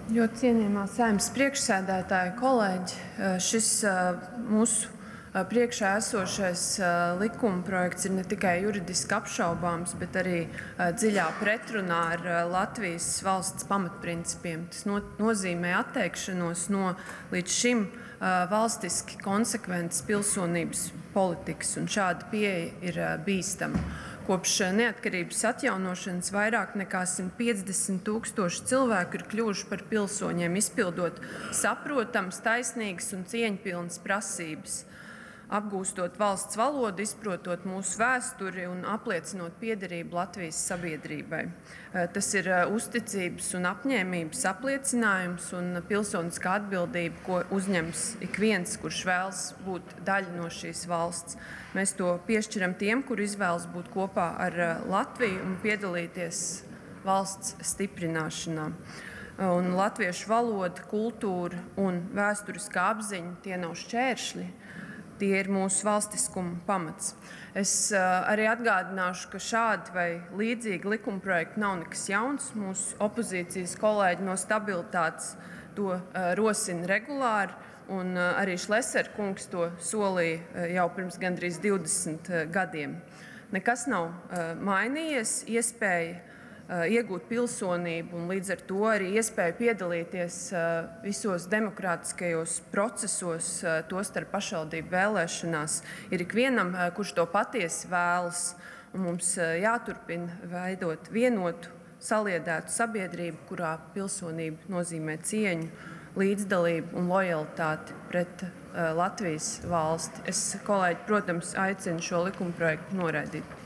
Ļoti cienījamā Saeimas priekšsēdētāja, kolēģi, šis mūsu priekšā esošais likumprojekts ir ne tikai juridiski apšaubāms, bet arī dziļā pretrunā ar Latvijas valsts pamatprincipiem. Tas nozīmē atteikšanos no līdz šim valstiski konsekventas pilsonības politikas, un šāda pieeja ir bīstama. Kopš neatkarības atjaunošanas vairāk nekā 150 000 cilvēku ir kļuvuši par pilsoņiem, izpildot saprotams, taisnīgas un cieņpilnas prasības, apgūstot valsts valodu, izprotot mūsu vēsturi un apliecinot piederību Latvijas sabiedrībai. Tas ir uzticības un apņēmības apliecinājums un pilsoniskā atbildība, ko uzņems ik viens, kurš vēlas būt daļa no šīs valsts. Mēs to piešķiram tiem, kur izvēlas būt kopā ar Latviju un piedalīties valsts stiprināšanā. Un latviešu valoda, kultūra un vēsturiskā apziņa tie nav šķēršļi. Tie ir mūsu valstiskuma pamats. Es arī atgādināšu, ka šādi vai līdzīgi likumprojekti nav nekas jauns. Mūsu opozīcijas kolēģi no Stabilitātes to rosina regulāri, un arī Šlesera kungs to solīja jau pirms gandrīz 20 gadiem. Nekas nav mainījies, iespēja iegūt pilsonību un līdz ar to arī iespēju piedalīties visos demokrātiskajos procesos, tostarp pašvaldību vēlēšanās, ir ikvienam, kurš to patiesi vēlas. Un mums jāturpina veidot vienotu, saliedētu sabiedrību, kurā pilsonība nozīmē cieņu, līdzdalību un lojalitāti pret Latvijas valsti. Es, kolēģi, protams, aicinu šo likumprojektu noraidīt.